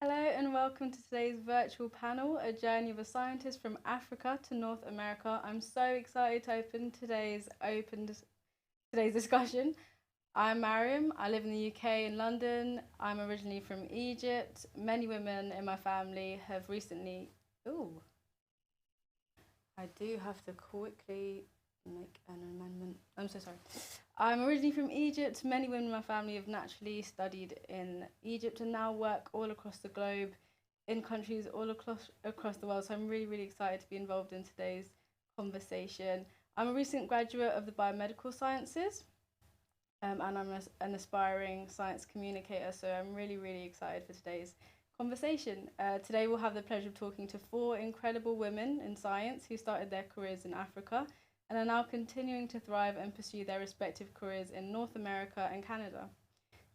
Hello and welcome to today's virtual panel, A Journey of a Scientist from Africa to North America. I'm so excited to open today's discussion. I'm Mariam. I live in the UK in London. I'm originally from Egypt. Many women in my family have recently. Ooh, I do have to quickly make an amendment. I'm so sorry. I'm originally from Egypt. Many women in my family have naturally studied in Egypt and now work all across the globe in countries all across the world. So I'm really, really excited to be involved in today's conversation. I'm a recent graduate of the biomedical sciences, and an aspiring science communicator. So I'm really, really excited for today's conversation. Today we'll have the pleasure of talking to four incredible women in science who started their careers in Africa and are now continuing to thrive and pursue their respective careers in North America and Canada.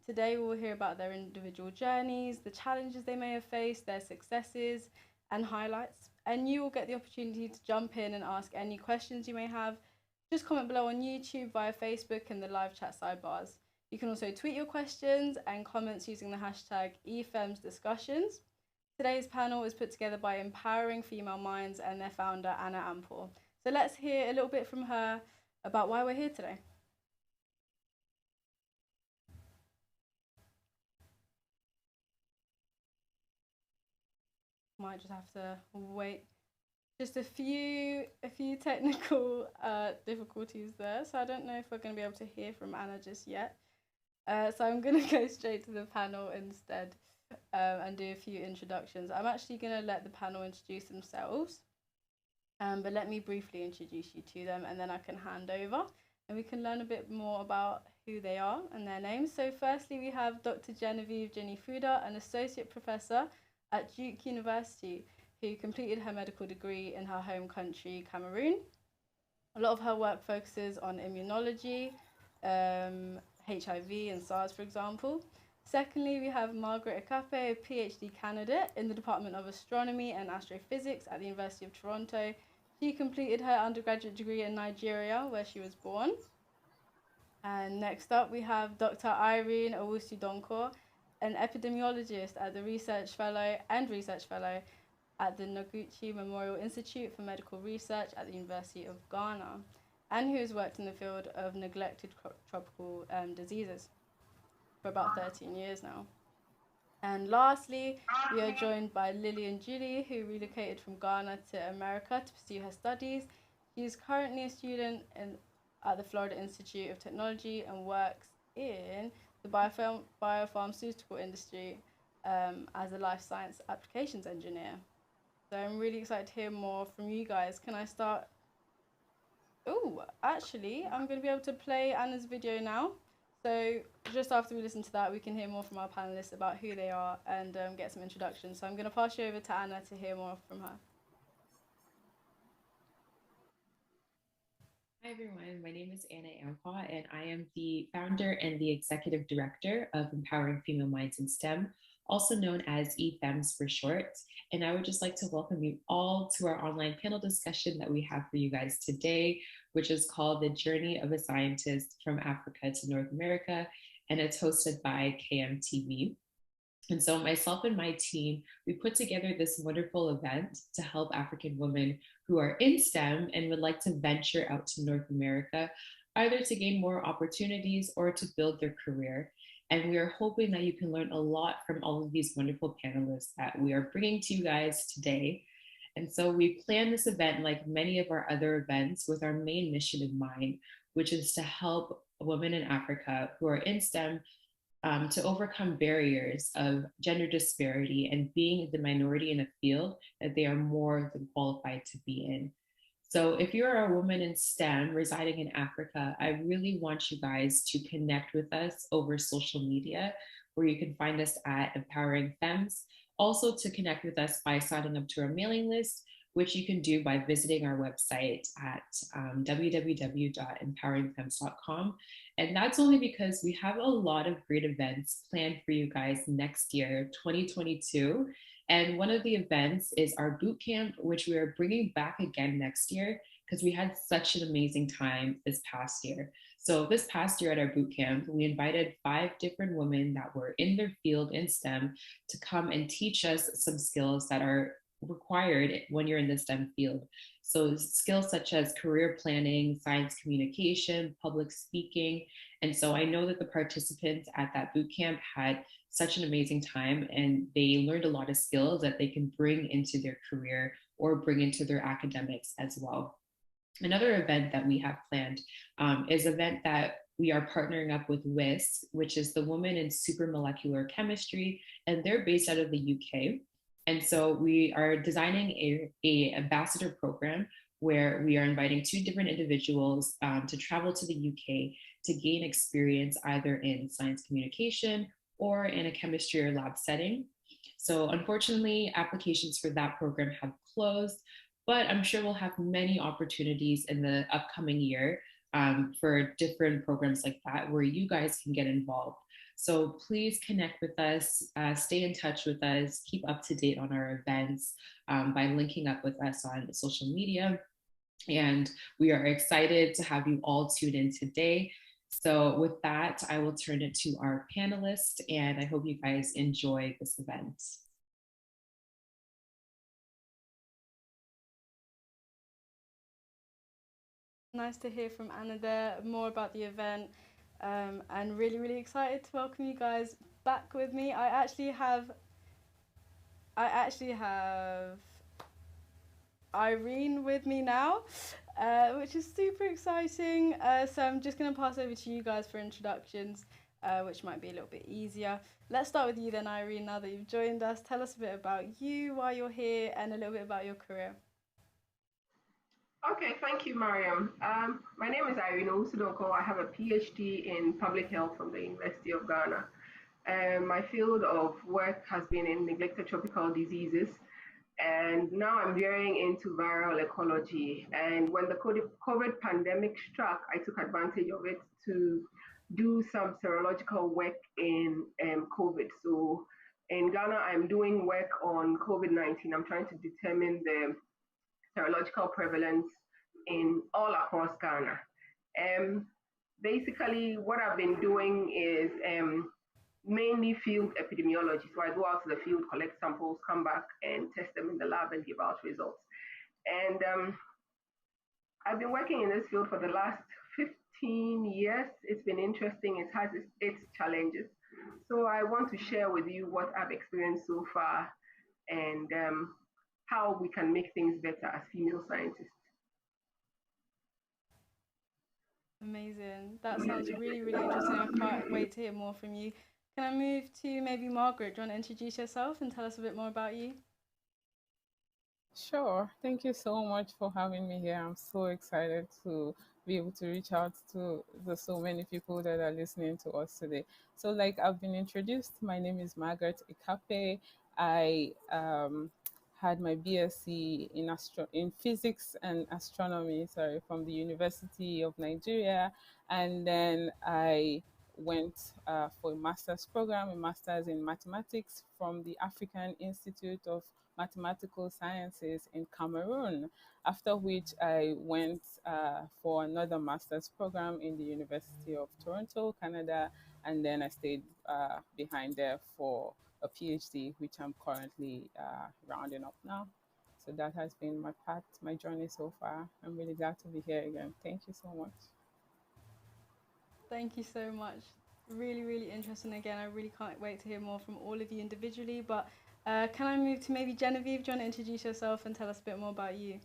Today we'll hear about their individual journeys, the challenges they may have faced, their successes and highlights. And you will get the opportunity to jump in and ask any questions you may have. Just comment below on YouTube, via Facebook and the live chat sidebars. You can also tweet your questions and comments using the hashtag #EFEMSDiscussions. Today's panel is put together by Empowering Female Minds and their founder, Anna Ampel. So let's hear a little bit from her about why we're here today. Might just have to wait just a few technical difficulties there. So I don't know if we're going to be able to hear from Anna just yet. So I'm going to go straight to the panel instead and do a few introductions. I'm actually going to let the panel introduce themselves, but let me briefly introduce you to them and then I can hand over and we can learn a bit more about who they are and their names. So firstly, we have Dr. Genevieve Jenifuda, an associate professor at Duke University, who completed her medical degree in her home country, Cameroon. A lot of her work focuses on immunology, HIV and SARS, for example. Secondly, we have Margaret Akape, a PhD candidate in the Department of Astronomy and Astrophysics at the University of Toronto. She completed her undergraduate degree in Nigeria, where she was born. And next up, we have Dr. Irene Owusu-Donkor, an epidemiologist at the research fellow at the Noguchi Memorial Institute for Medical Research at the University of Ghana, and who has worked in the field of neglected tropical diseases for about 13 years now. And lastly, we are joined by Lillian Julie, who relocated from Ghana to America to pursue her studies. She is currently a student at the Florida Institute of Technology and works in the biopharmaceutical industry as a life science applications engineer. So I'm really excited to hear more from you guys. Can I start? Oh, actually, I'm going to be able to play Anna's video now. So just after we listen to that, we can hear more from our panelists about who they are and get some introductions. So I'm going to pass you over to Anna to hear more from her. Hi, everyone. My name is Anna Ampah, and I am the founder and the executive director of Empowering Female Minds in STEM, also known as EFEMS for short. And I would just like to welcome you all to our online panel discussion that we have for you guys today, which is called The Journey of a Scientist from Africa to North America, and it's hosted by KMTV. And so, myself and my team, we put together this wonderful event to help African women who are in STEM and would like to venture out to North America, either to gain more opportunities or to build their career. And we are hoping that you can learn a lot from all of these wonderful panelists that we are bringing to you guys today. And so, we plan this event like many of our other events with our main mission in mind, which is to help women in Africa who are in STEM to overcome barriers of gender disparity and being the minority in a field that they are more than qualified to be in. So, if you're a woman in STEM residing in Africa, I really want you guys to connect with us over social media, where you can find us at Empowering Femmes. Also, to connect with us by signing up to our mailing list, which you can do by visiting our website at www.empoweringfemmes.com. And that's only because we have a lot of great events planned for you guys next year, 2022. And one of the events is our boot camp, which we are bringing back again next year. because we had such an amazing time this past year. So this past year at our boot camp, we invited 5 different women that were in their field in STEM to come and teach us some skills that are required when you're in the STEM field. So skills such as career planning, science communication, public speaking. And so I know that the participants at that boot camp had such an amazing time, and they learned a lot of skills that they can bring into their career or bring into their academics as well. Another event that we have planned is an event that we are partnering up with WISC, which is the Women in Supermolecular Chemistry, and they're based out of the UK. And so we are designing a ambassador program where we are inviting 2 different individuals to travel to the UK to gain experience either in science communication or in a chemistry or lab setting. So unfortunately, applications for that program have closed, but I'm sure we'll have many opportunities in the upcoming year for different programs like that where you guys can get involved. So please connect with us, stay in touch with us, keep up to date on our events by linking up with us on social media. And we are excited to have you all tune in today. So with that, I will turn it to our panelists, and I hope you guys enjoy this event. Nice to hear from Anna there, more about the event, and really, really excited to welcome you guys back with me. I actually have Irene with me now, which is super exciting. So I'm just going to pass over to you guys for introductions, which might be a little bit easier. Let's start with you then, Irene, now that you've joined us. Tell us a bit about you, why you're here, and a little bit about your career. Okay, thank you, Mariam. My name is Irene Usudoko. I have a PhD in public health from the University of Ghana. My field of work has been in neglected tropical diseases, and now I'm veering into viral ecology. And when the COVID pandemic struck, I took advantage of it to do some serological work in COVID. So in Ghana, I'm doing work on COVID-19. I'm trying to determine the serological prevalence in all across Ghana. Um, Basically, what I've been doing is mainly field epidemiology. So I go out to the field, collect samples, come back and test them in the lab and give out results. And I've been working in this field for the last 15 years. It's been interesting. It has its challenges. So I want to share with you what I've experienced so far and how we can make things better as female scientists. Amazing. That sounds really, really interesting. I can't wait to hear more from you. Can I move to maybe Margaret? Do you want to introduce yourself and tell us a bit more about you? Sure. Thank you so much for having me here. I'm so excited to be able to reach out to the so many people that are listening to us today. So, like I've been introduced, my name is Margaret Ikape. I had my BSc in in physics and astronomy, sorry, from the University of Nigeria, and then I went for a master's program, a master's in mathematics from the African Institute of Mathematical Sciences in Cameroon, after which I went for another master's program in the University of Toronto, Canada, and then I stayed behind there for a PhD, which I'm currently rounding up now. So that has been my path, my journey so far. I'm really glad to be here again. Thank you so much. Thank you so much. Really, really interesting. Again, I really can't wait to hear more from all of you individually. But can I move to maybe Genevieve? Do you want to introduce yourself and tell us a bit more about you?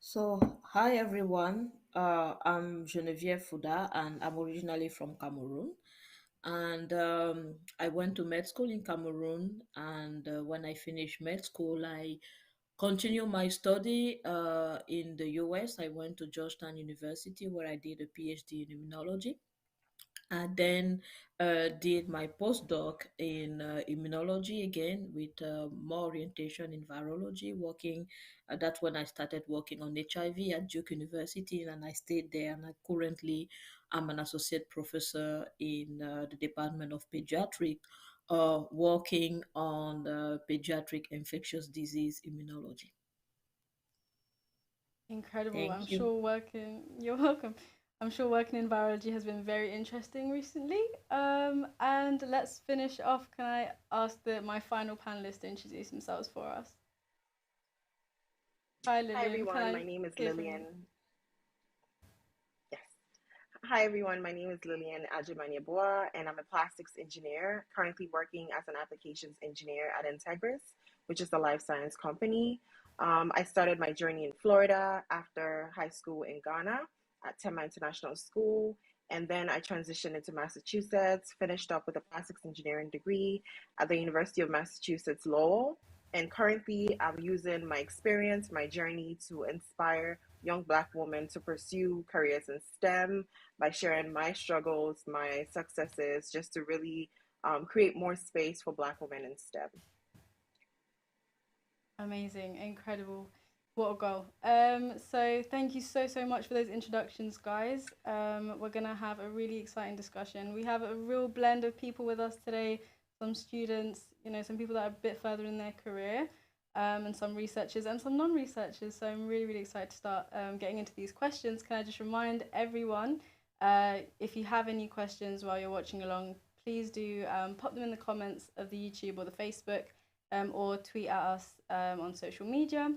So, hi everyone. I'm Genevieve Fuda, and I'm originally from Cameroon. And I went to med school in Cameroon. And when I finished med school, I continued my study in the US. I went to Georgetown University where I did a PhD in immunology. I then did my postdoc in immunology again with more orientation in virology, working. That's when I started working on HIV at Duke University, and I stayed there. And I currently am an associate professor in the Department of Pediatric, working on pediatric infectious disease immunology. Incredible. I'm Thank you. sure working, you're welcome. I'm sure working in biology has been very interesting recently. And let's finish off. Can I ask my final panelist to introduce themselves for us? Hi, Hi Lillian. Can everyone, I my name is hear from you? Lillian. Yes. Hi everyone, my name is Lillian Ajimanyabua and I'm a plastics engineer currently working as an applications engineer at Integris, which is a life science company. I started my journey in Florida after high school in Ghana at Tema International School. And then I transitioned into Massachusetts, finished up with a plastics engineering degree at the University of Massachusetts Lowell. And currently, I'm using my experience, my journey to inspire young Black women to pursue careers in STEM by sharing my struggles, my successes, just to really create more space for Black women in STEM. Amazing, incredible. What a goal. So thank you so much for those introductions, guys. We're gonna have a really exciting discussion. We have a real blend of people with us today. Some students, some people that are a bit further in their career, and some researchers and some non-researchers. So I'm really excited to start getting into these questions. Can I just remind everyone, if you have any questions while you're watching along, please do pop them in the comments of the YouTube or the Facebook, or tweet at us on social media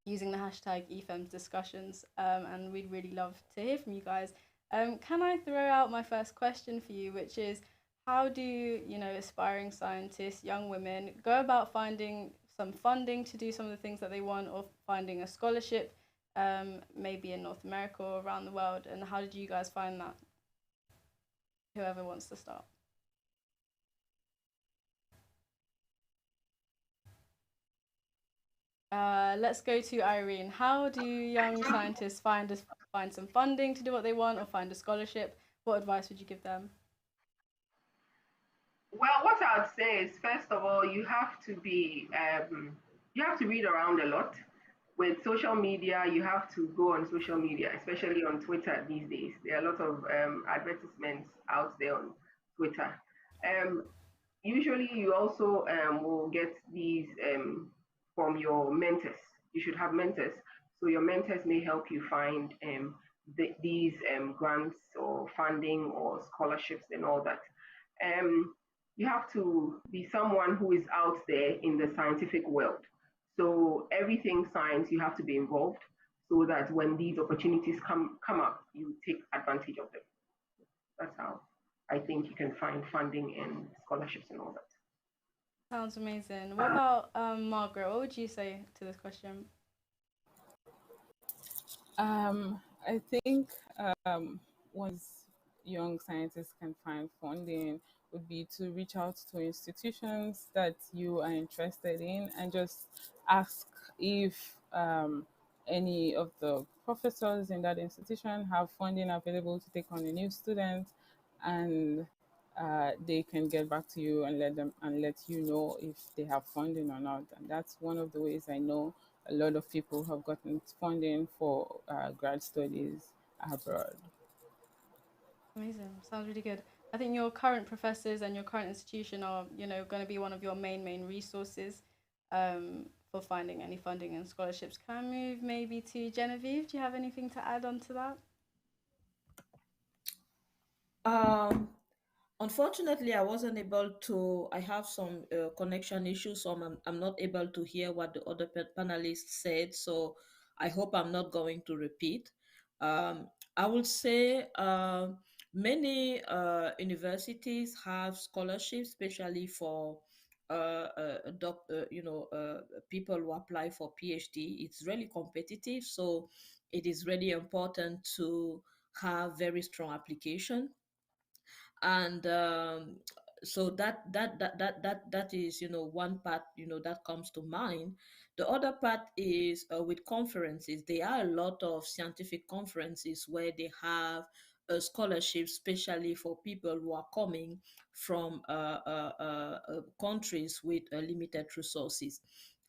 using the hashtag EFEMS discussions. And we'd really love to hear from you guys. Can I throw out my first question for you, which is, how do aspiring scientists, young women, go about finding some funding to do some of the things that they want, or finding a scholarship, maybe in North America or around the world? And how did you guys find that? Whoever wants to start. Let's go to Irene. How do young scientists find some funding to do what they want, or find a scholarship? What advice would you give them? Well, what I would say is, first of all, you have to read around a lot. With social media, you have to go on social media, especially on Twitter these days. There are a lot of advertisements out there on Twitter. Um, Usually, you also will get these from your mentors. You should have mentors. So your mentors may help you find these grants or funding or scholarships and all that. Um, you have to be someone who is out there in the scientific world. So everything science, you have to be involved so that when these opportunities come up, you take advantage of them. That's how I think you can find funding and scholarships and all that. Sounds amazing. What about Margaret? What would you say to this question? I think once young scientists can find funding would be to reach out to institutions that you are interested in and just ask if any of the professors in that institution have funding available to take on a new student, and they can get back to you and let you know if they have funding or not. And that's one of the ways I know a lot of people have gotten funding for grad studies abroad. Amazing. Sounds really good. I think your current professors and your current institution are, going to be one of your main resources for finding any funding and scholarships. Can I move maybe to Genevieve? Do you have anything to add on to that? Um, Unfortunately, I wasn't able to. I have some connection issues, so I'm not able to hear what the other panelists said. So I hope I'm not going to repeat. I would say many universities have scholarships, especially for people who apply for PhD. It's really competitive, so it is really important to have very strong application. And so that is, one part, that comes to mind. The other part is with conferences. There are a lot of scientific conferences where they have a scholarship, especially for people who are coming from countries with limited resources.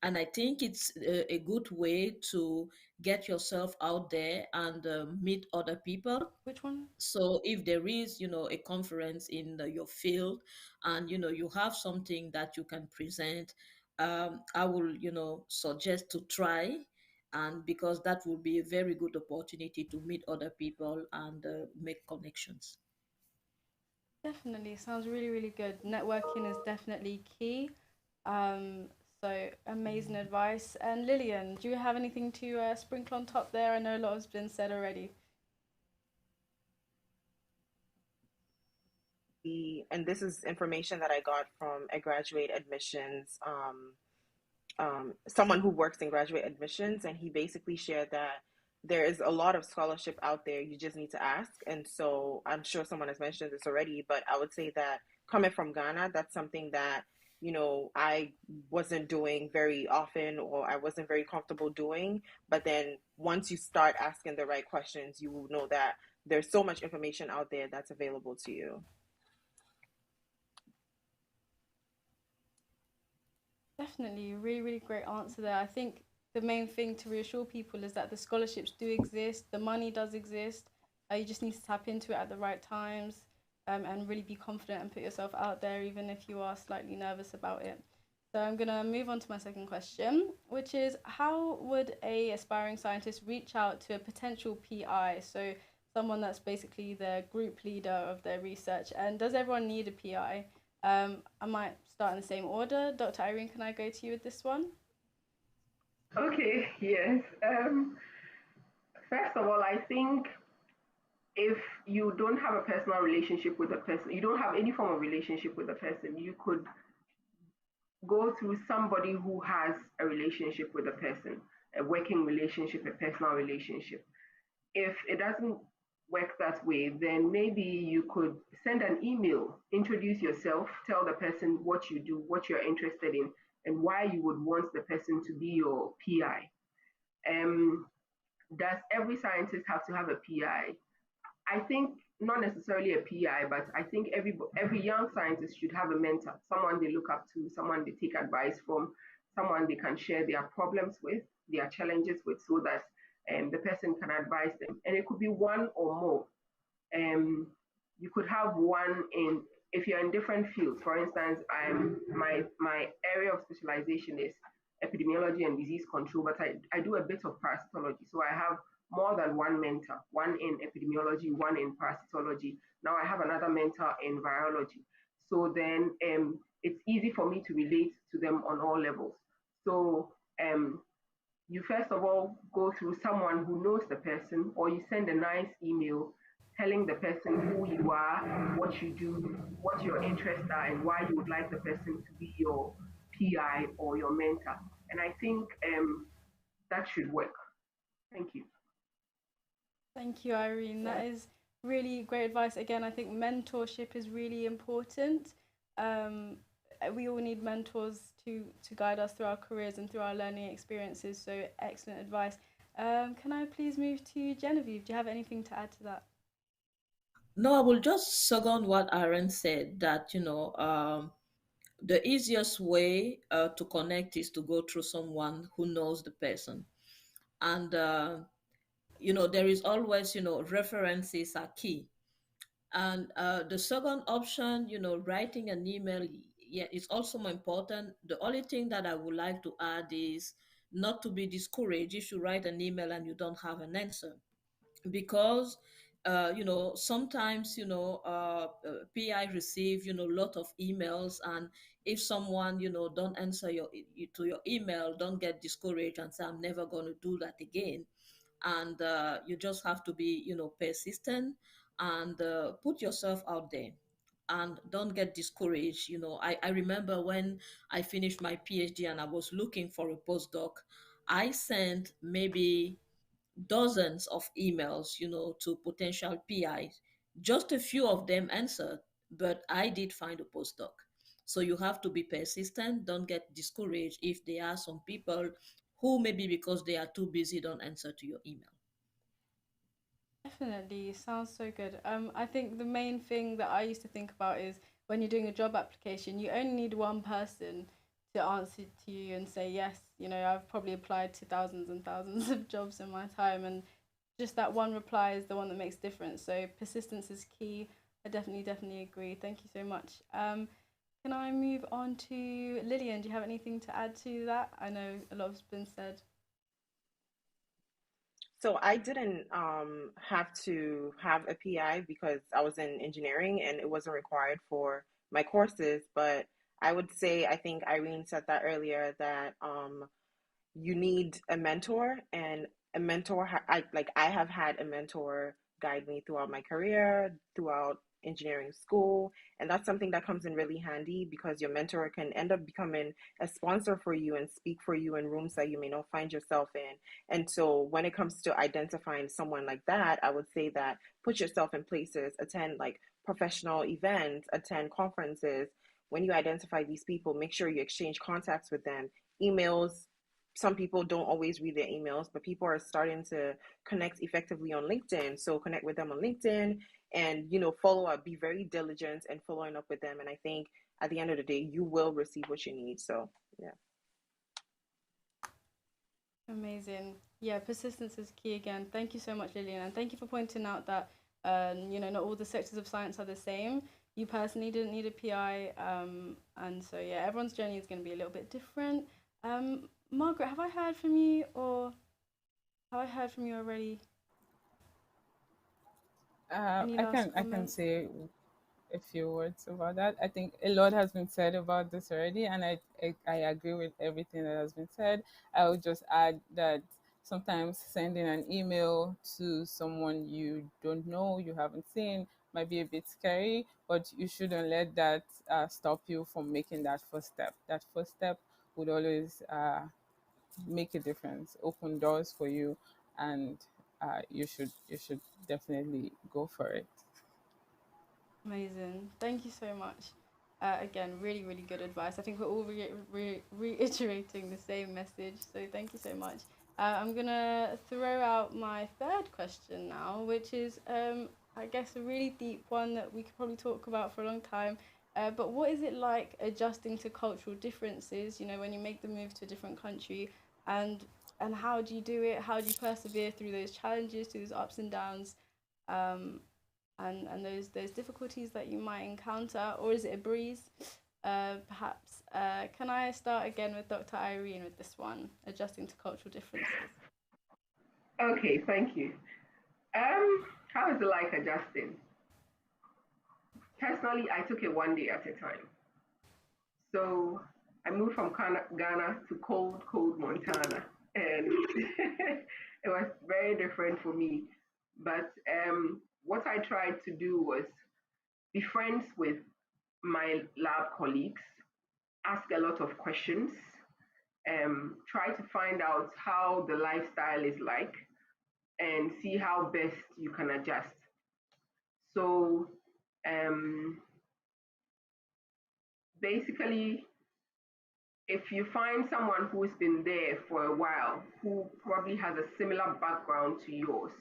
And I think it's a good way to get yourself out there and meet other people. Which one? So if there is, a conference in your field, and you have something that you can present, I will, suggest to try and because that will be a very good opportunity to meet other people and make connections. Definitely. Sounds really, really good. Networking is definitely key. Um, so amazing advice. And Lillian, do you have anything to sprinkle on top there? I know a lot has been said already. And this is information that I got from a graduate admissions, someone who works in graduate admissions, and he basically shared that there is a lot of scholarship out there. You just need to ask. And so I'm sure someone has mentioned this already, but I would say that coming from Ghana, that's something that, I wasn't doing very often, or I wasn't very comfortable doing. But then once you start asking the right questions, you will know that there's so much information out there that's available to you. Definitely, really, really great answer there. I think the main thing to reassure people is that the scholarships do exist, the money does exist. You just need to tap into it at the right times, and really be confident and put yourself out there, even if you are slightly nervous about it. So I'm gonna move on to my second question, which is how would a aspiring scientist reach out to a potential PI? So someone that's basically the group leader of their research. And does everyone need a PI? I might start in the same order. Dr. Irene, can I go to you with this one? Okay, yes. First of all, I think if you don't have a personal relationship with a person, you don't have any form of relationship with a person, you could go through somebody who has a relationship with a person, a working relationship, a personal relationship. If it doesn't work that way, then maybe you could send an email, introduce yourself, tell the person what you do, what you're interested in, and why you would want the person to be your PI. Um, does every scientist have to have a PI? I think not necessarily a PI, but I think every young scientist should have a mentor, someone they look up to, someone they take advice from, someone they can share their problems with, their challenges with, so that the person can advise them. And it could be one or more. You could have one in if you're in different fields. For instance, my area of specialization is epidemiology and disease control, but I do a bit of parasitology. So I have more than one mentor, one in epidemiology, one in parasitology. Now I have another mentor in virology. So then it's easy for me to relate to them on all levels. So you first of all go through someone who knows the person, or you send a nice email telling the person who you are, what you do, what your interests are, and why you would like the person to be your PI or your mentor. And I think that should work. Thank you. Thank you, Irene. Yeah. That is really great advice. Again, I think mentorship is really important. Um, we all need mentors to guide us through our careers and through our learning experiences. So excellent advice. Can I please move to Genevieve? Do you have anything to add to that? No, I will just second what Aaron said that, the easiest way to connect is to go through someone who knows the person. And, there is always, references are key. And the second option, writing an email, yeah, it's also more important. The only thing that I would like to add is not to be discouraged if you write an email and you don't have an answer, because sometimes PI receive lot of emails, and if someone don't answer to your email, don't get discouraged and say I'm never going to do that again. And you just have to be persistent, and put yourself out there, and don't get discouraged. I remember when I finished my PhD and I was looking for a postdoc, I sent maybe dozens of emails, to potential PIs. Just a few of them answered, but I did find a postdoc. So you have to be persistent. Don't get discouraged if there are some people who maybe because they are too busy don't answer to your email. Definitely, sounds so good. I think the main thing that I used to think about is when you're doing a job application, you only need one person to answer to you and say yes. I've probably applied to thousands and thousands of jobs in my time, and just that one reply is the one that makes a difference. So persistence is key. I definitely agree. Thank you so much. Can I move on to Lillian? Do you have anything to add to that? I know a lot has been said. So I didn't have to have a PI because I was in engineering and it wasn't required for my courses. But I would say, I think Irene said that earlier, that you need a mentor, and a mentor I have had a mentor guide me throughout my career, throughout engineering school, and that's something that comes in really handy because your mentor can end up becoming a sponsor for you and speak for you in rooms that you may not find yourself in. And so when it comes to identifying someone like that, I would say that put yourself in places, attend like professional events, attend conferences. When you identify these people, make sure you exchange contacts with them, emails. Some people don't always read their emails, but people are starting to connect effectively on LinkedIn. So connect with them on LinkedIn and, follow up, be very diligent and following up with them. And I think at the end of the day, you will receive what you need. So, yeah. Amazing. Yeah, persistence is key again. Thank you so much, Lillian, and thank you for pointing out that not all the sectors of science are the same. You personally didn't need a PI, and so yeah, everyone's journey is going to be a little bit different. Margaret, have I heard from you, or have I heard from you already? Any last I can comments? say a few words about that. I think a lot has been said about this already, and I agree with everything that has been said. I would just add that sometimes sending an email to someone you don't know, you haven't seen, might be a bit scary, but you shouldn't let that stop you from making that first step. That first step would always make a difference, open doors for you, and you should definitely go for it. Amazing. Thank you so much. Again, really, really good advice. I think we're all reiterating the same message. So thank you so much. I'm going to throw out my third question now, which is, I guess, a really deep one that we could probably talk about for a long time. But what is it like adjusting to cultural differences, when you make the move to a different country, and and how do you do it? How do you persevere through those challenges, through those ups and downs? Um, and those difficulties that you might encounter, or is it a breeze? Perhaps. Can I start again with Dr. Irene with this one, adjusting to cultural differences? Okay, thank you. How is it like adjusting? Personally, I took it one day at a time. So I moved from Ghana to cold, cold Montana, and it was very different for me. But what I tried to do was be friends with my lab colleagues, ask a lot of questions, try to find out how the lifestyle is like, and see how best you can adjust. So um, basically, if you find someone who's been there for a while, who probably has a similar background to yours,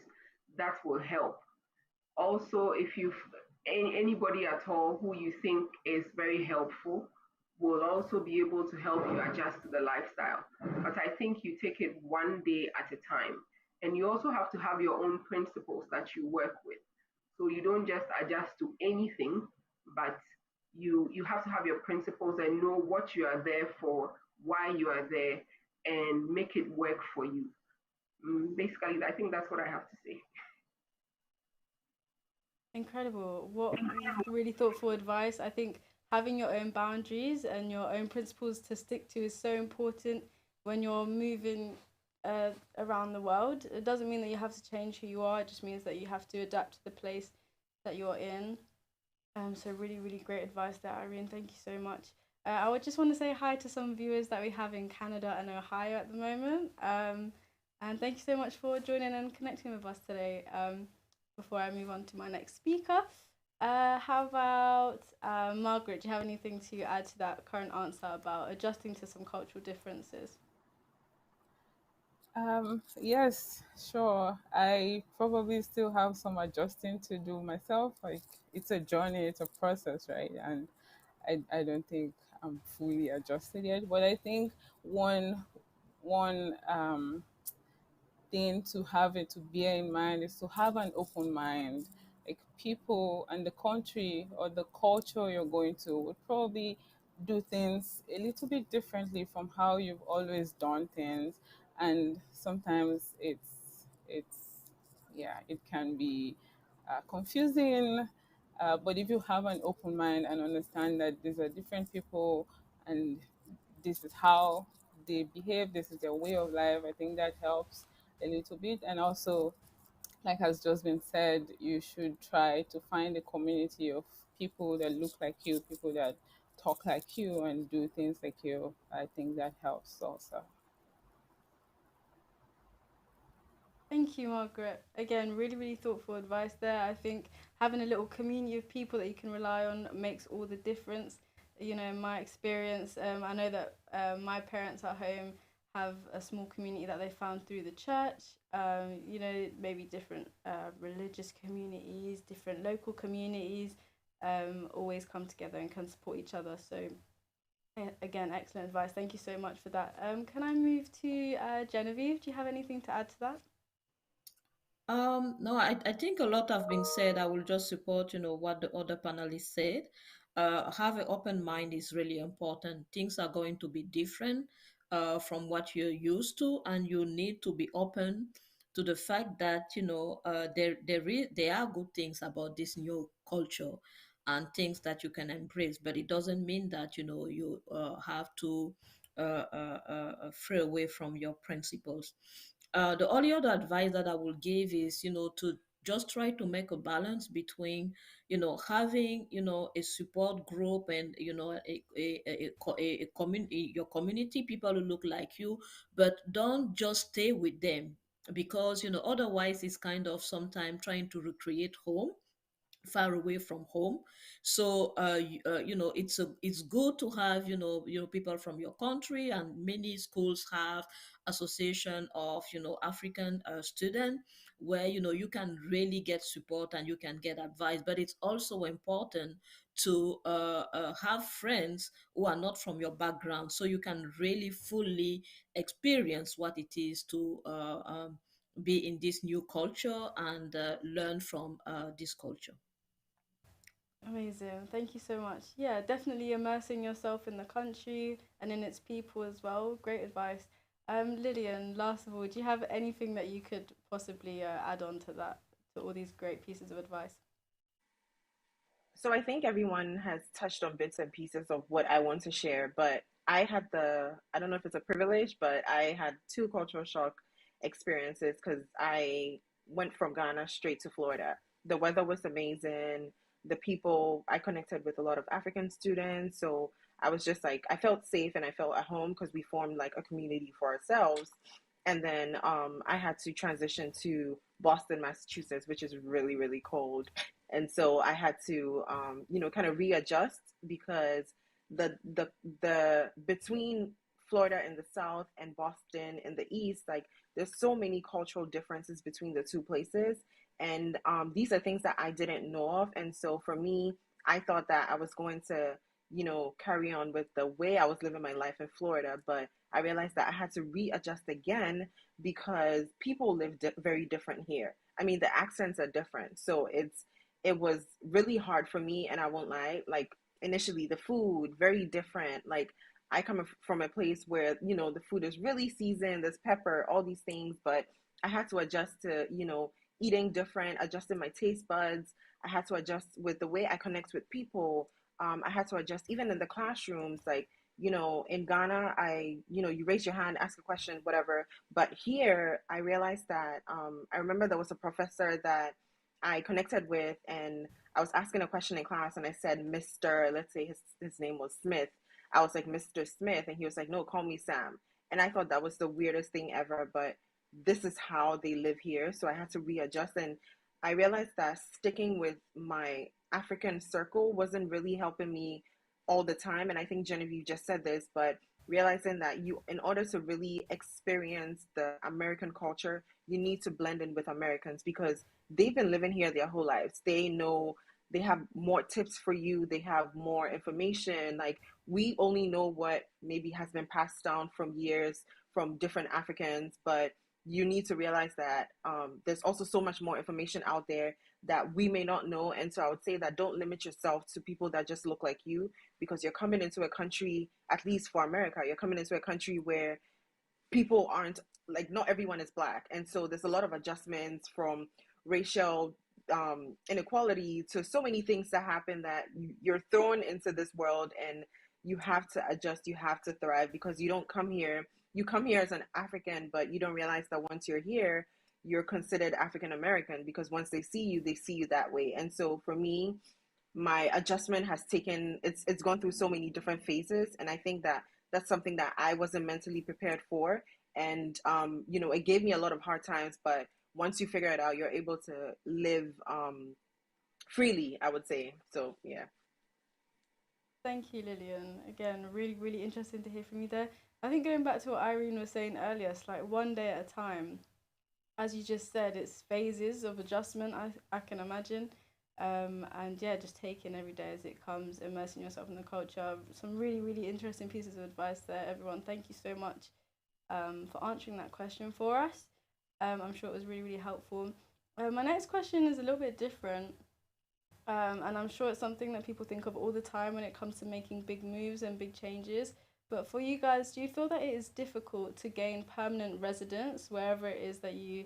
that will help. Also, if you've anybody at all who you think is very helpful, will also be able to help you adjust to the lifestyle. But I think you take it one day at a time. And you also have to have your own principles that you work with. So you don't just adjust to anything, but you have to have your principles and know what you are there for, why you are there, and make it work for you. Basically, I think that's what I have to say. Incredible. What really thoughtful advice. I think having your own boundaries and your own principles to stick to is so important when you're moving around the world. It doesn't mean that you have to change who you are, it just means that you have to adapt to the place that you're in. So really, really great advice there, Irene. Thank you so much. I would just want to say hi to some viewers that we have in Canada and Ohio at the moment. And thank you so much for joining and connecting with us today. Before I move on to my next speaker, how about Margaret? Do you have anything to add to that current answer about adjusting to some cultural differences? Yes, sure. I probably still have some adjusting to do myself. Like it's a journey, it's a process, right? And I don't think I'm fully adjusted yet. But I think one thing to have it to bear in mind is to have an open mind. Like people and the country or the culture you're going to would probably do things a little bit differently from how you've always done things. And sometimes it's, yeah, it can be confusing. But if you have an open mind and understand that these are different people and this is how they behave, this is their way of life, I think that helps a little bit. And also, like has just been said, you should try to find a community of people that look like you, people that talk like you and do things like you. I think that helps also. Thank you, Margaret. Again, really, really thoughtful advice there. I think having a little community of people that you can rely on makes all the difference. You know, in my experience, I know that my parents at home have a small community that they found through the church. You know, maybe different religious communities, different local communities always come together and can support each other. So, again, excellent advice. Thank you so much for that. Can I move to Genevieve? Do you have anything to add to that? No, I think a lot have been said. I will just support, what the other panelists said. Have an open mind is really important. Things are going to be different from what you're used to, and you need to be open to the fact that, there are good things about this new culture and things that you can embrace, but it doesn't mean that, you have to fray away from your principles. The only other advice that I will give is, to just try to make a balance between, having, a support group and, a community, your community, people who look like you, but don't just stay with them because, otherwise it's kind of sometimes trying to recreate home far away from home. So it's good to have, people from your country, and many schools have association of, African student, where, you can really get support and you can get advice. But it's also important to have friends who are not from your background, so you can really fully experience what it is to be in this new culture and learn from this culture. Amazing. Thank you so much. Yeah, definitely immersing yourself in the country and in its people as well. Great advice. Lillian, last of all, do you have anything that you could possibly add on to that, to all these great pieces of advice? So I think everyone has touched on bits and pieces of what I want to share, but I don't know if it's a privilege, but I had two cultural shock experiences because I went from Ghana straight to Florida. The weather was amazing. The people, I connected with a lot of African students. So I was just like, I felt safe and I felt at home because we formed like a community for ourselves. And then I had to transition to Boston, Massachusetts, which is really, really cold. And so I had to, kind of readjust because the between Florida in the south and Boston in the east, like there's so many cultural differences between the two places, and these are things that I didn't know of. And so for me, I thought that I was going to, carry on with the way I was living my life in Florida, but I realized that I had to readjust again because people live very different here. I mean, the accents are different, so it was really hard for me, and I won't lie, like initially the food very different. Like I come from a place where, the food is really seasoned, there's pepper, all these things, but I had to adjust to, eating different, adjusting my taste buds. I had to adjust with the way I connect with people. I had to adjust even in the classrooms, like, in Ghana, you raise your hand, ask a question, whatever. But here, I realized that I remember there was a professor that I connected with, and I was asking a question in class, and I said, Mr. Let's say his name was Smith. I was like, Mr. Smith, and he was like, no, call me Sam. And I thought that was the weirdest thing ever, but this is how they live here. So I had to readjust, and I realized that sticking with my African circle wasn't really helping me all the time. And I think Genevieve just said this, but realizing that in order to really experience the American culture, you need to blend in with Americans because they've been living here their whole lives. They know, they have more tips for you, they have more information. Like we only know what maybe has been passed down from years from different Africans, but you need to realize that there's also so much more information out there that we may not know. And so I would say that don't limit yourself to people that just look like you, because you're coming into a country, at least for America, you're coming into a country where people aren't like not everyone is black, and so there's a lot of adjustments from racial inequality to so many things that happen that you're thrown into this world, and you have to adjust, you have to thrive, because you don't come here, you come here as an African, but you don't realize that once you're here, you're considered African American, because once they see you that way. And so for me, my adjustment has taken, it's gone through so many different phases, and I think that that's something that I wasn't mentally prepared for. And you know, it gave me a lot of hard times, but once you figure it out, you're able to live freely, I would say. So yeah. Thank you, Lillian. Again, really, really interesting to hear from you there. I think going back to what Irene was saying earlier, it's like one day at a time. As you just said, it's phases of adjustment, I can imagine. And yeah, just taking every day as it comes, immersing yourself in the culture. Some really, really interesting pieces of advice there, everyone. Thank you so much for answering that question for us. I'm sure it was really, really helpful. My next question is a little bit different. And I'm sure it's something that people think of all the time when it comes to making big moves and big changes. But for you guys, do you feel that it is difficult to gain permanent residence wherever it is that you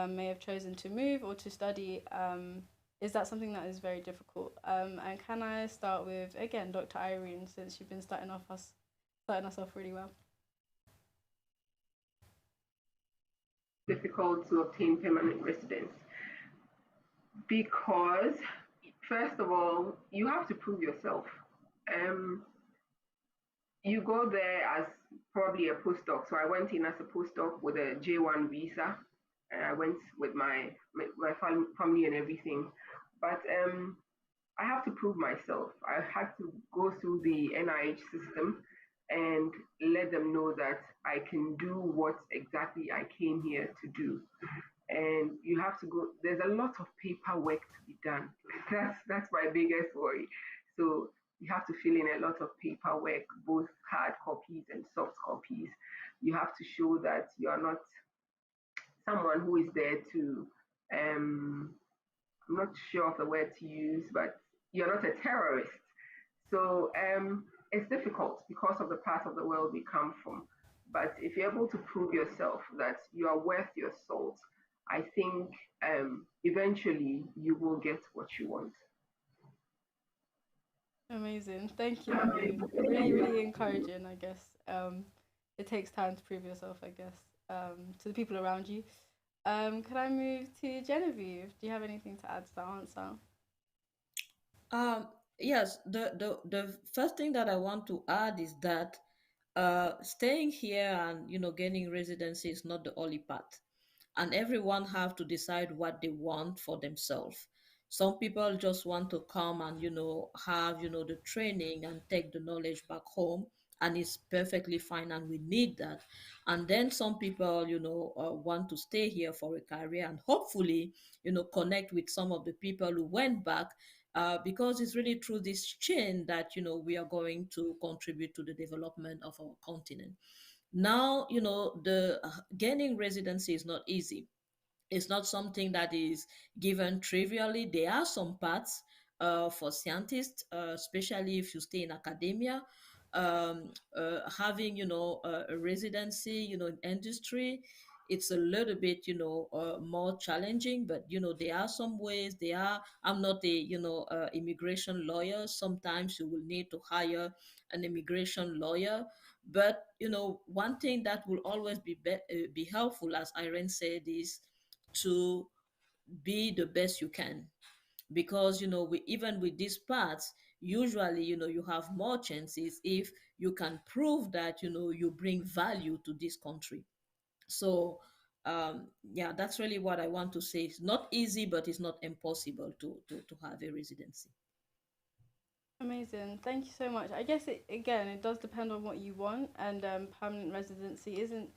may have chosen to move or to study? Is that something that is very difficult? And can I start with, again, Dr. Irene, since you've been starting us off really well? Difficult to obtain permanent residence because, first of all, you have to prove yourself. Um, you go there as probably a postdoc. So I went in as a postdoc with a J1 visa. I went with my family and everything, but I have to prove myself. I had to go through the NIH system and let them know that I can do what exactly I came here to do. And you have to go. There's a lot of paperwork to be done. That's my biggest worry. So you have to fill in a lot of paperwork, both hard copies and soft copies. You have to show that you are not someone who is there to I'm not sure of the word to use, but you're not a terrorist. So it's difficult because of the part of the world we come from. But if you're able to prove yourself that you are worth your salt, I think eventually you will get what you want. Amazing. Thank you, Irene. Really, really encouraging, I guess. It takes time to prove yourself, I guess, to the people around you. Could I move to Genevieve? Do you have anything to add to that answer? Um, yes, the first thing that I want to add is that staying here and gaining residency is not the only path, and everyone have to decide what they want for themselves. Some people just want to come and have the training and take the knowledge back home, and it's perfectly fine, and we need that. And then some people want to stay here for a career and hopefully connect with some of the people who went back, because it's really through this chain that we are going to contribute to the development of our continent. Now, the gaining residency is not easy. It's not something that is given trivially. There are some paths for scientists, especially if you stay in academia. Having a residency in industry, it's a little bit more challenging, but there are some ways. I'm not a immigration lawyer. Sometimes you will need to hire an immigration lawyer, but one thing that will always be helpful, as Irene said, is to be the best you can, because even with these parts, usually you have more chances if you can prove that you bring value to this country. So yeah, that's really what I want to say. It's not easy, but it's not impossible to have a residency. Amazing. Thank you so much. I guess it does depend on what you want, and permanent residency isn't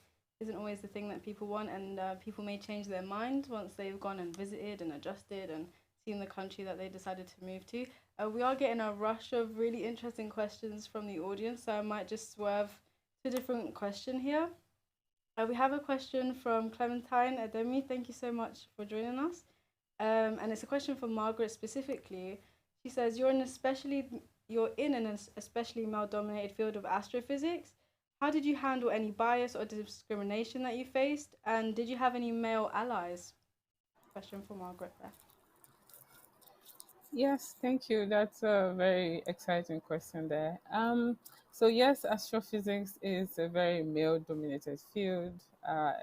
always the thing that people want, and people may change their mind once they've gone and visited and adjusted and seen the country that they decided to move to. We are getting a rush of really interesting questions from the audience, so I might just swerve to a different question here. We have a question from Clementine Ademi. Thank you so much for joining us. And it's a question for Margaret specifically. She says, you're in an especially male-dominated field of astrophysics. How did you handle any bias or discrimination that you faced? And did you have any male allies? Question for Margaret there. Yes, thank you. That's a very exciting question there. So yes, astrophysics is a very male-dominated field,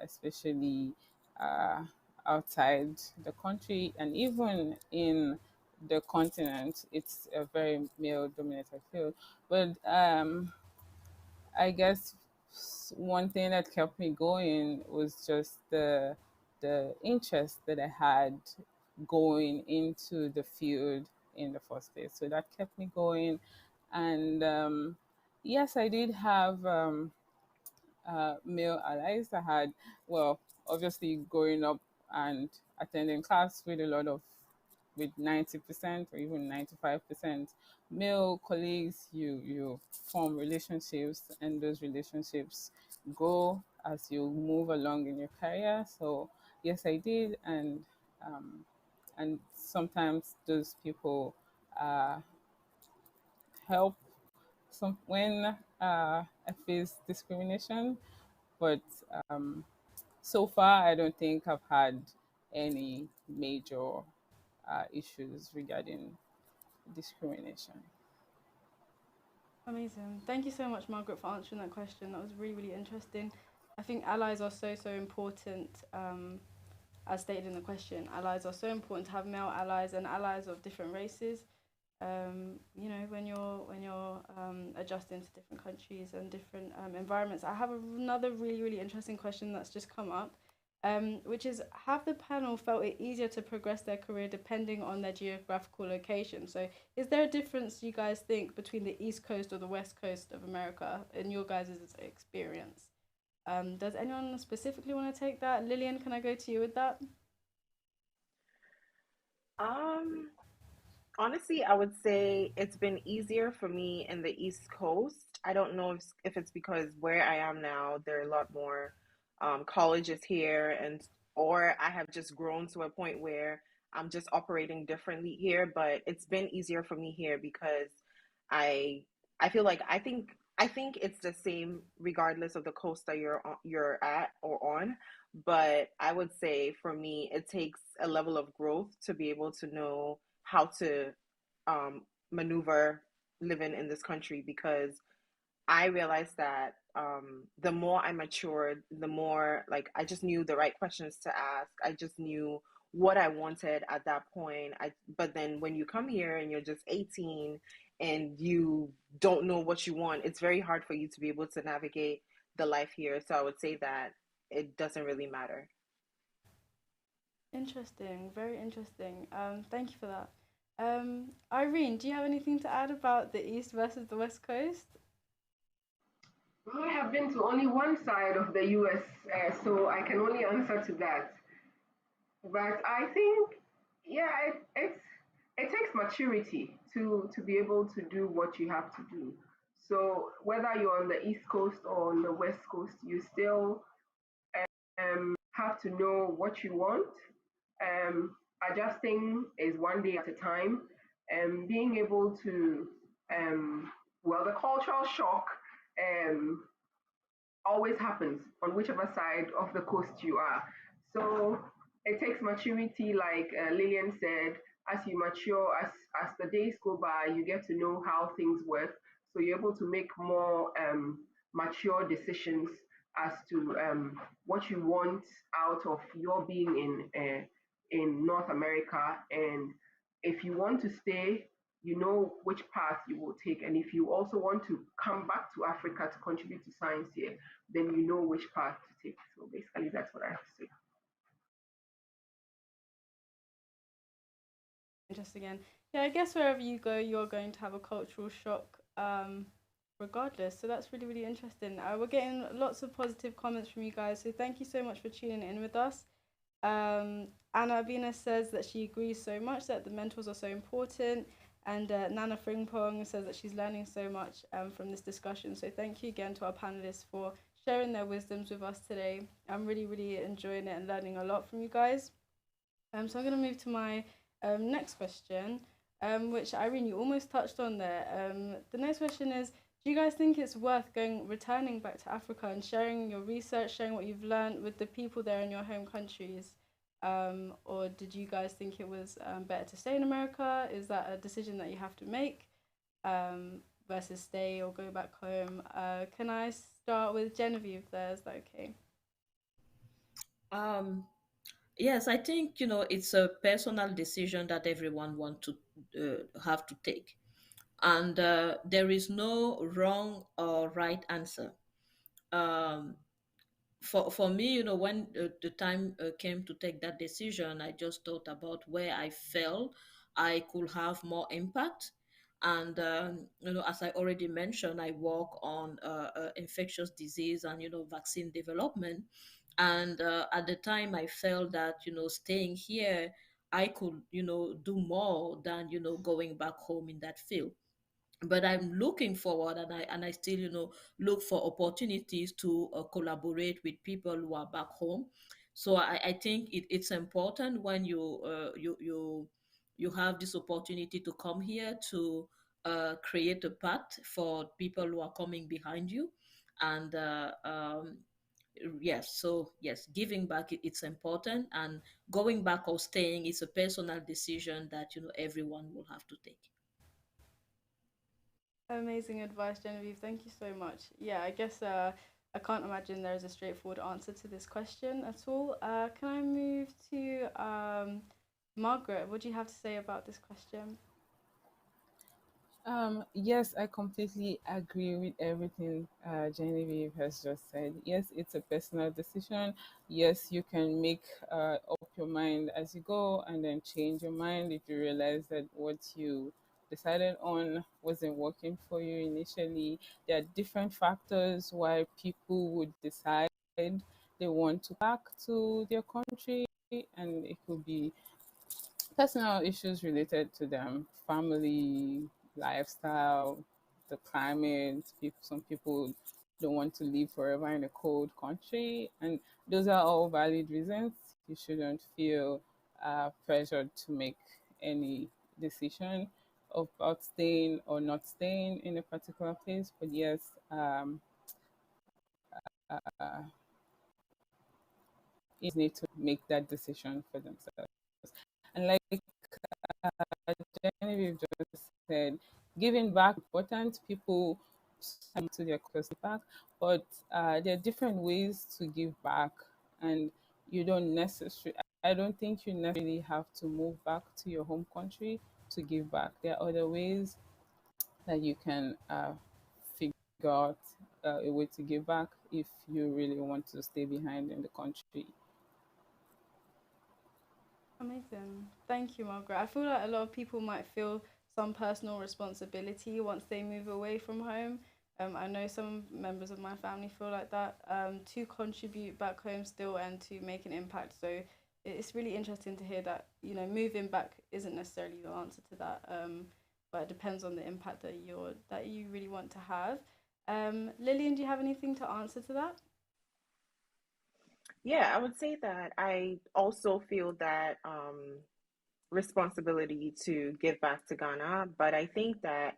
especially uh, outside the country and even in the continent. It's a very male-dominated field. But I guess one thing that kept me going was just the interest that I had going into the field in the first place. So that kept me going, and yes, I did have male allies. I had, well, obviously growing up and attending class with a lot of with 90% or even 95% male colleagues, you form relationships, and those relationships grow as you move along in your career. So yes, I did, um, and sometimes those people uh, help some when I face discrimination, but um, so far I don't think I've had any major issues regarding discrimination. Amazing. Thank you so much, Margaret, for answering that question. That was really, really interesting. I think allies are so, so important. As stated in the question, allies are so important to have male allies and allies of different races. When you're adjusting to different countries and different environments. I have another really, really interesting question that's just come up, which is, have the panel felt it easier to progress their career depending on their geographical location? So is there a difference, you guys think, between the East Coast or the West Coast of America in your guys' experience? Does anyone specifically want to take that? Lillian, can I go to you with that? Um, Honestly, I would say it's been easier for me in the East Coast. I don't know if it's because where I am now, there are a lot more colleges here, and or I have just grown to a point where I'm just operating differently here. But it's been easier for me here because I I feel like I think it's the same regardless of the coast that you're at or on. But I would say for me, it takes a level of growth to be able to know how to maneuver living in this country, because I realized that the more I matured, the more like I just knew the right questions to ask. I just knew what I wanted at that point. But then when you come here and you're just 18 and you don't know what you want, it's very hard for you to be able to navigate the life here. So I would say that it doesn't really matter. Interesting, very interesting. Thank you for that. Irene, do you have anything to add about the East versus the West Coast? Well, I have been to only one side of the US, so I can only answer to that. But I think, yeah, it takes maturity to be able to do what you have to do. So whether you're on the East Coast or on the West Coast, you still have to know what you want. Um, Adjusting is one day at a time, and being able to, um, well, the cultural shock um, always happens on whichever side of the coast you are. So it takes maturity, like Lillian said. As you mature, as the days go by, you get to know how things work. So you're able to make more mature decisions as to what you want out of your being in North America, and if you want to stay, you know which path you will take. And if you also want to come back to Africa to contribute to science here, then you know which path to take. So basically, that's what I have to say. Interesting again. Yeah, I guess wherever you go, you're going to have a cultural shock, regardless. So that's really, really interesting. We're getting lots of positive comments from you guys. So thank you so much for tuning in with us. Anna Venus says that she agrees so much that the mentors are so important. And Nana Fringpong says that she's learning so much from this discussion. So thank you again to our panelists for sharing their wisdoms with us today. I'm really, really enjoying it and learning a lot from you guys. So I'm going to move to my next question, which Irene, you almost touched on there. The next question is, Do you guys think it's worth returning back to Africa and sharing your research, sharing what you've learned with the people there in your home countries? Or did you guys think it was better to stay in America? Is that a decision that you have to make versus stay or go back home? Can I start with Genevieve there? Is that okay? Um, yes, I think, it's a personal decision that everyone want to have to take. And there is no wrong or right answer. Um, for me, when the time came to take that decision, I just thought about where I felt I could have more impact. And as I already mentioned, I work on infectious disease and vaccine development. And at the time, I felt that staying here, I could do more than going back home in that field. But I'm looking forward, and I still look for opportunities to collaborate with people who are back home. So I think it's important when you have this opportunity to come here to create a path for people who are coming behind you. And yes, so yes, giving back, it's important, and going back or staying is a personal decision that everyone will have to take. Amazing advice, Genevieve. Thank you so much. Yeah, I guess I can't imagine there is a straightforward answer to this question at all. Can I move to Margaret? What do you have to say about this question? Yes, I completely agree with everything Genevieve has just said. Yes, it's a personal decision. Yes, you can make up your mind as you go and then change your mind if you realize that what you decided on wasn't working for you initially. There are different factors why people would decide they want to back to their country, and it could be personal issues related to them, family, lifestyle, the climate. Some people don't want to live forever in a cold country, and those are all valid reasons. You shouldn't feel pressured to make any decision about staying or not staying in a particular place. But yes, uh, is need to make that decision for themselves. And like Genevieve just said, giving back important. People to their close back, but there are different ways to give back, and you don't necessarily. I don't think you necessarily have to move back to your home country to give back. There are other ways that you can figure out a way to give back if you really want to stay behind in the country. Amazing. Thank you, Margaret. I feel like a lot of people might feel some personal responsibility once they move away from home. I know some members of my family feel like that to contribute back home still and to make an impact. So it's really interesting to hear that moving back isn't necessarily the answer to that, but it depends on the impact that you really want to have. Lillian, do you have anything to answer to that? Yeah, I would say that I also feel that responsibility to give back to Ghana, but I think that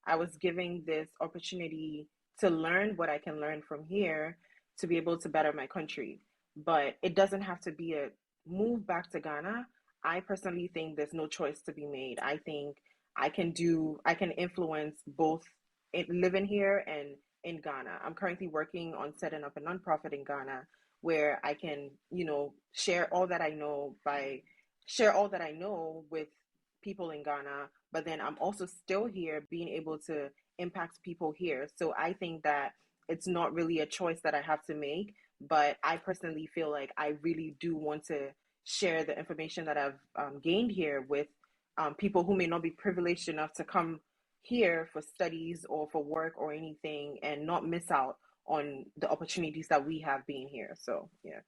I was giving this opportunity to learn what I can learn from here to be able to better my country. But it doesn't have to be a move back to Ghana. I personally think there's no choice to be made. I think I can influence both living here and in Ghana. I'm currently working on setting up a nonprofit in Ghana where I can, share all that I know with people in Ghana, but then I'm also still here being able to impact people here. So I think that it's not really a choice that I have to make, but I personally feel like I really do want to share the information that I've gained here with people who may not be privileged enough to come here for studies or for work or anything and not miss out on the opportunities that we have being here. So, yeah.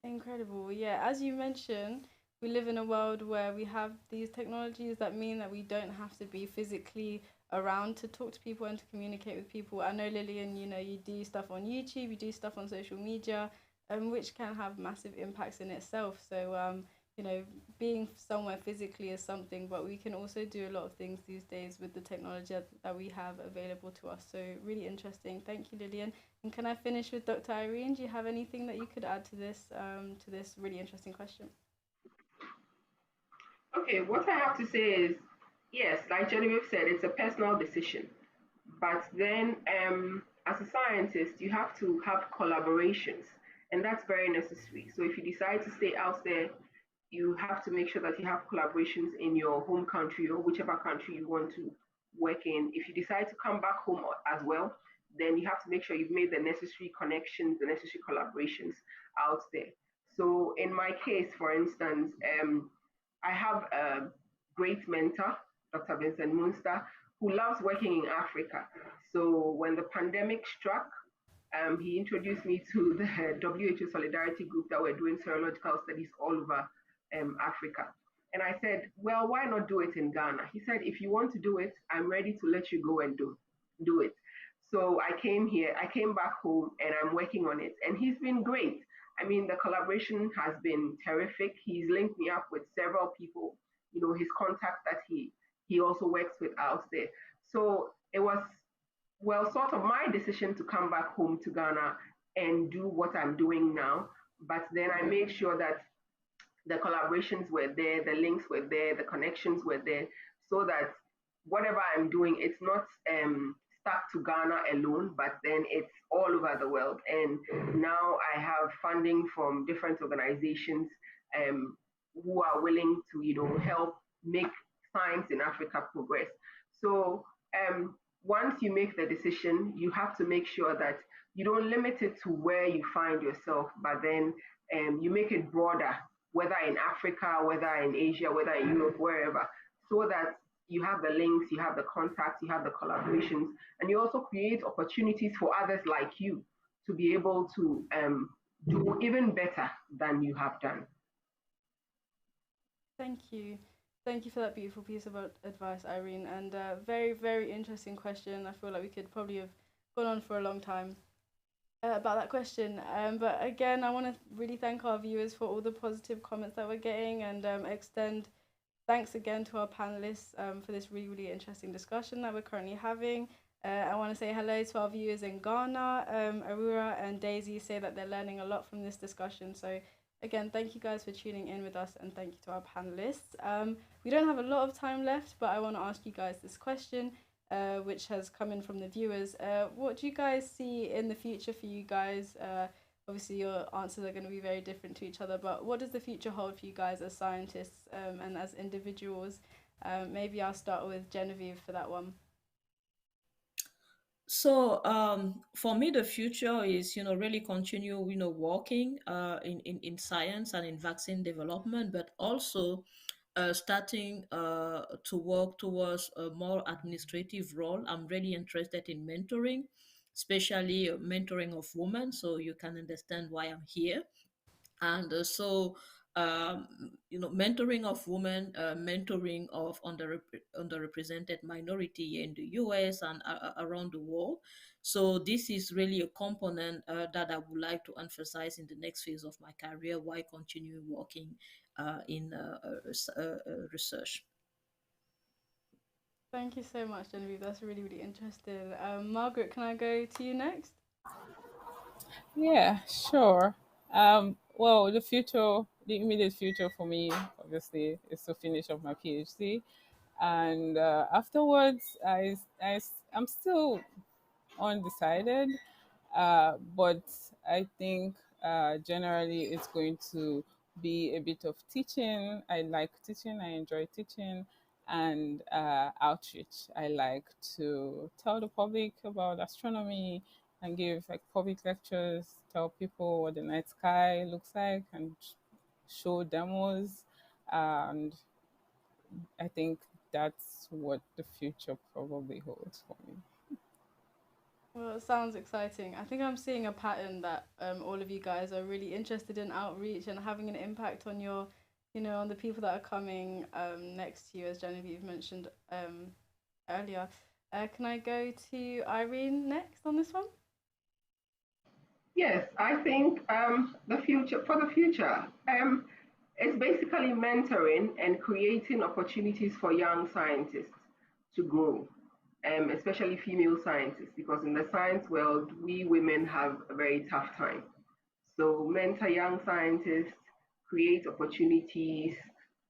Incredible. Yeah, as you mentioned, we live in a world where we have these technologies that mean that we don't have to be physically around to talk to people and to communicate with people. I know, Lillian, you do stuff on YouTube, you do stuff on social media, which can have massive impacts in itself. So you know, being somewhere physically is something, but we can also do a lot of things these days with the technology that we have available to us. So really interesting. Thank you, Lillian. And can I finish with Dr. Irene? Do you have anything that you could add to this really interesting question? Okay, what I have to say is yes, like Genevieve said, it's a personal decision. But then, as a scientist, you have to have collaborations, and that's very necessary. So if you decide to stay out there, you have to make sure that you have collaborations in your home country or whichever country you want to work in. If you decide to come back home as well, then you have to make sure you've made the necessary connections, the necessary collaborations out there. So in my case, for instance, I have a great mentor, Dr. Vincent Munster, who loves working in Africa. So when the pandemic struck, he introduced me to the WHO Solidarity Group that were doing serological studies all over Africa. And I said, well, why not do it in Ghana? He said, if you want to do it, I'm ready to let you go and do it. So I came here, I came back home, and I'm working on it. And he's been great. I mean, the collaboration has been terrific. He's linked me up with several people, you know, his contacts that he also works with out there. So it was, well, sort of my decision to come back home to Ghana and do what I'm doing now. But then I made sure that the collaborations were there, the links were there, the connections were there, so that whatever I'm doing, it's not stuck to Ghana alone, but then it's all over the world. And now I have funding from different organizations who are willing to, you know, help make science in Africa progress. So once you make the decision, you have to make sure that you don't limit it to where you find yourself, but then you make it broader, whether in Africa, whether in Asia, whether in Europe, wherever, so that you have the links, you have the contacts, you have the collaborations, and you also create opportunities for others like you to be able to do even better than you have done. Thank you. Thank you for that beautiful piece of advice, Irene. And very, very interesting question. I feel like we could probably have gone on for a long time about that question. But again, I want to really thank our viewers for all the positive comments that we're getting and extend thanks again to our panelists for this really, really interesting discussion that we're currently having. I want to say hello to our viewers in Ghana. Arura and Daisy say that they're learning a lot from this discussion. So again, thank you guys for tuning in with us and thank you to our panelists. We don't have a lot of time left, but I want to ask you guys this question, which has come in from the viewers. What do you guys see in the future for you guys? Obviously, your answers are going to be very different to each other, but what does the future hold for you guys as scientists and as individuals? Maybe I'll start with Genevieve for that one. So for me, the future is, really continue, working in science and in vaccine development, but also starting to work towards a more administrative role. I'm really interested in mentoring, especially mentoring of women. So you can understand why I'm here. And mentoring of women, mentoring of underrepresented minority in the US and around the world. So this is really a component that I would like to emphasize in the next phase of my career while continuing working in research. Thank you so much, Genevieve. That's really, really interesting. Margaret, can I go to you next? Yeah, sure. Well, the immediate future for me, obviously, is to finish off my PhD, and afterwards, I'm still undecided, but I think generally it's going to be a bit of teaching. I like teaching, I enjoy teaching, and outreach. I like to tell the public about astronomy and give like public lectures, tell people what the night sky looks like, and show demos. And I think that's what the future probably holds for me. Well, it sounds exciting. I think I'm seeing a pattern that all of you guys are really interested in outreach and having an impact on your, on the people that are coming next to you, as Genevieve mentioned earlier. Can I go to Irene next on this one? Yes, I think the future, It's basically mentoring and creating opportunities for young scientists to grow, especially female scientists, because in the science world, we women have a very tough time. So mentor young scientists, create opportunities,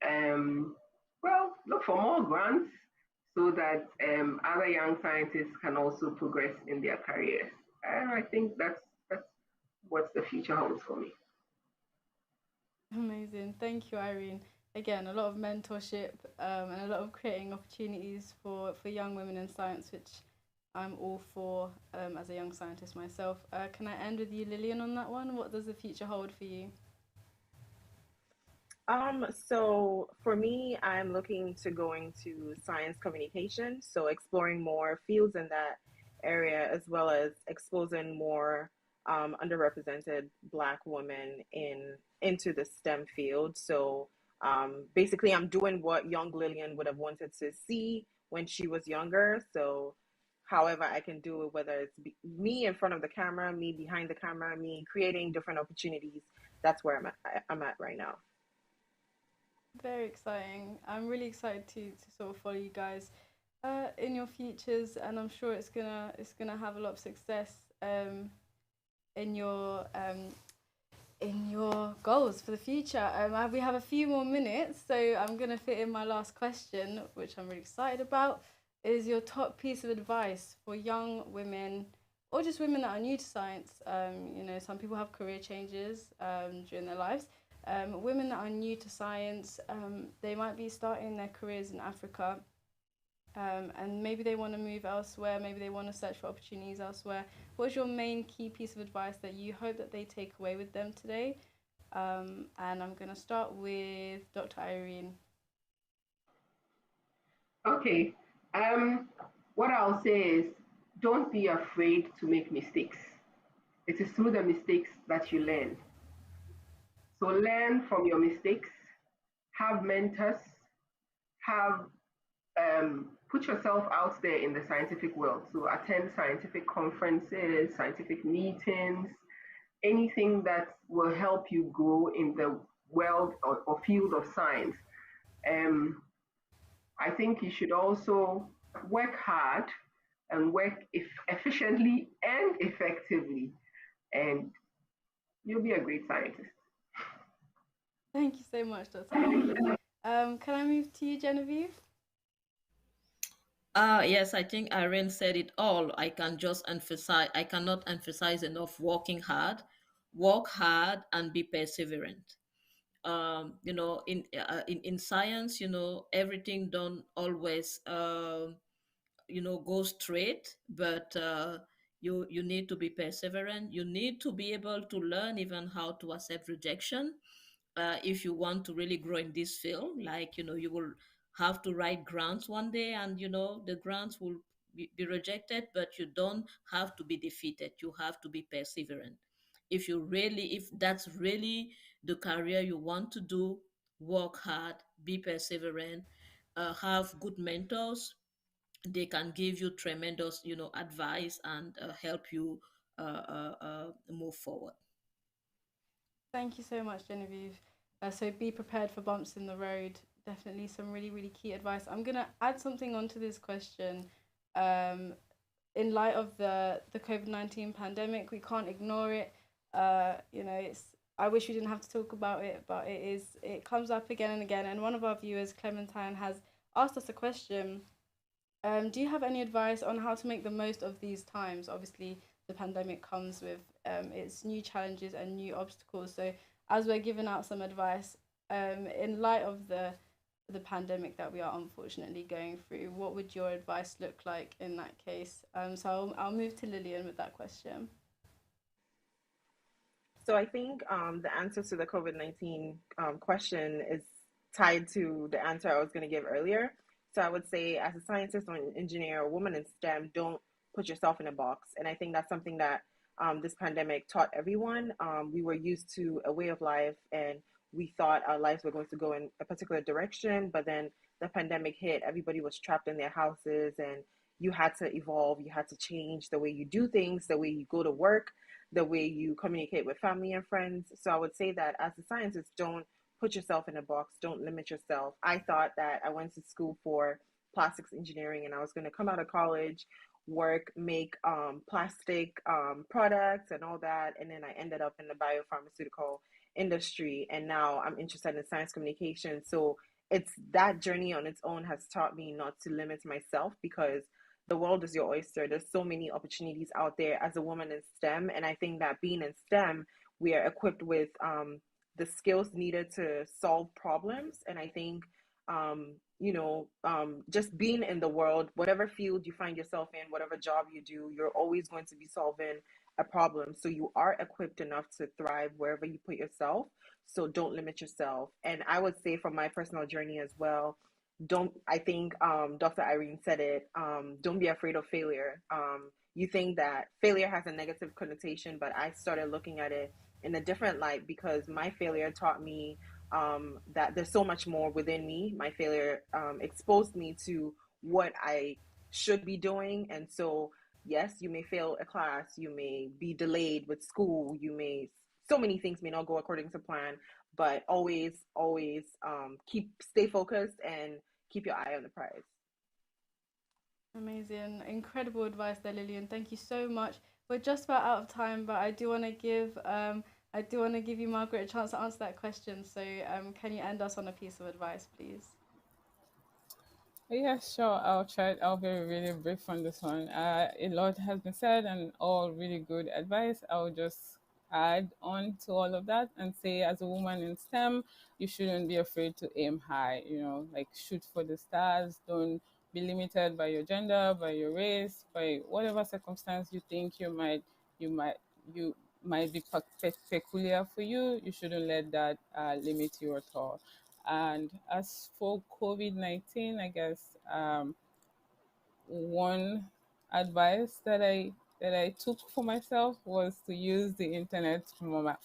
um, well, look for more grants so that other young scientists can also progress in their careers. And I think that's what the future holds for me. Amazing. Thank you, Irene. Again, a lot of mentorship and a lot of creating opportunities for young women in science, which I'm all for as a young scientist myself. Can I end with you, Lillian, on that one? What does the future hold for you? So for me, I'm looking to go into science communication, so exploring more fields in that area, as well as exposing more underrepresented Black women into the STEM field. So basically, I'm doing what young Lillian would have wanted to see when she was younger. So however I can do it, whether it's me in front of the camera, me behind the camera, me creating different opportunities, that's where I'm at right now. Very exciting. I'm really excited to sort of follow you guys in your futures, and I'm sure it's gonna have a lot of success in your goals for the future. We have a few more minutes, so I'm gonna fit in my last question, which I'm really excited about. Is your top piece of advice for young women, or just women that are new to science? Some people have career changes during their lives. Women that are new to science, they might be starting their careers in Africa, and maybe they want to move elsewhere, maybe they want to search for opportunities elsewhere. What's your main key piece of advice that you hope that they take away with them today? And I'm going to start with Dr. Irene. Okay. Um, what I'll say is don't be afraid to make mistakes. It is through the mistakes that you learn. So learn from your mistakes, have mentors, have put yourself out there in the scientific world. So attend scientific conferences, scientific meetings, anything that will help you grow in the world or field of science. Um, I think you should also work hard and work efficiently and effectively, and you'll be a great scientist. Thank you so much, Dr. Irene. Can I move to you, Genevieve? Yes, I think Irene said it all. I cannot emphasize enough work hard and be perseverant. In science, everything don't always, go straight, but you need to be perseverant. You need to be able to learn even how to accept rejection if you want to really grow in this field. Like, you will have to write grants one day, and the grants will be rejected, but you don't have to be defeated. You have to be perseverant. If that's really the career you want to do, work hard, be perseverant, have good mentors. They can give you tremendous advice and help you move forward. Thank you so much, Genevieve. So be prepared for bumps in the road. Definitely some really, really key advice. I'm going to add something onto this question. Um, in light of the COVID-19 pandemic, we can't ignore it. It's I wish we didn't have to talk about it, but it comes up again and again. And one of our viewers, Clementine, has asked us a question. Do you have any advice on how to make the most of these times? Obviously, the pandemic comes with its new challenges and new obstacles. So, as we're giving out some advice, in light of the pandemic that we are unfortunately going through, what would your advice look like in that case? So I'll move to Lillian with that question. So I think the answer to the COVID-19 question is tied to the answer I was going to give earlier. So I would say, as a scientist or an engineer or woman in STEM, don't put yourself in a box. And I think that's something that this pandemic taught everyone. We were used to a way of life, and we thought our lives were going to go in a particular direction. But then the pandemic hit, everybody was trapped in their houses, and you had to evolve, you had to change the way you do things, the way you go to work, the way you communicate with family and friends. So I would say that as a scientist, don't put yourself in a box. Don't limit yourself. I thought that I went to school for plastics engineering and I was going to come out of college, work, make plastic products and all that. And then I ended up in the biopharmaceutical industry. And now I'm interested in science communication. So it's that journey on its own has taught me not to limit myself because the world is your oyster. There's so many opportunities out there as a woman in STEM. And I think that being in STEM, we are equipped with the skills needed to solve problems. And I think, just being in the world, whatever field you find yourself in, whatever job you do, you're always going to be solving a problem. So you are equipped enough to thrive wherever you put yourself. So don't limit yourself. And I would say from my personal journey as well, don't I think Dr. Irene said it, don't be afraid of failure. You think that failure has a negative connotation, but I started looking at it in a different light because my failure taught me that there's so much more within me. My failure exposed me to what I should be doing. And so, yes, you may fail a class, you may be delayed with school, so many things may not go according to plan, but always stay focused and keep your eye on the prize. Amazing, incredible advice there, Lillian. Thank you so much. We're just about out of time, but I do want to give you, Margaret, a chance to answer that question. So, can you end us on a piece of advice, please? Yeah, sure. I'll try. I'll be really brief on this one. A lot has been said and all really good advice. I'll just add on to all of that and say, as a woman in STEM, you shouldn't be afraid to aim high. Like shoot for the stars. Don't be limited by your gender, by your race, by whatever circumstance you think you might, you might be peculiar for you. You shouldn't let that limit you at all. And as for COVID-19, I guess one advice that I took for myself was to use the internet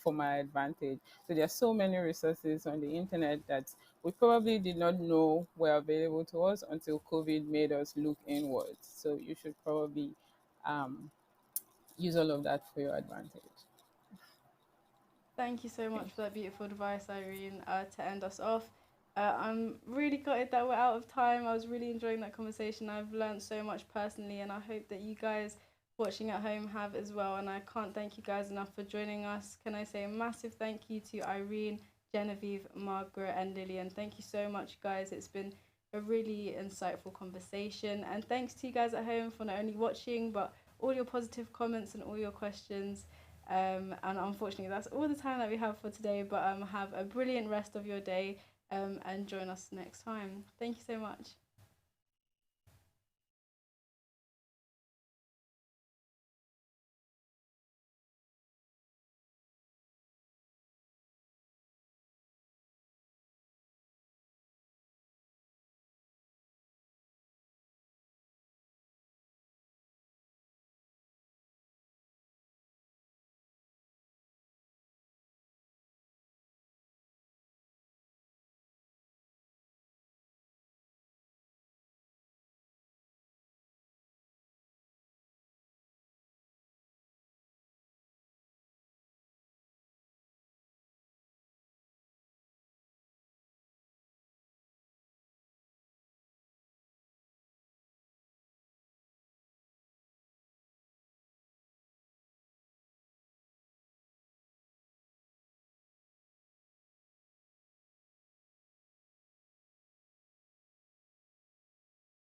for my advantage. So there are so many resources on the internet that we probably did not know were available to us until COVID made us look inwards. So you should probably um, use all of that for your advantage. Thank you so much for that beautiful advice, Irene, to end us off. I'm really gutted that we're out of time. I was really enjoying that conversation. I've learned so much personally, and I hope that you guys watching at home have as well. And I can't thank you guys enough for joining us. Can I say a massive thank you to Irene, Genevieve, Margaret, and Lillian? Thank you so much, guys. It's been a really insightful conversation. And thanks to you guys at home for not only watching, but all your positive comments and all your questions. And unfortunately, that's all the time that we have for today. But have a brilliant rest of your day and join us next time. Thank you so much.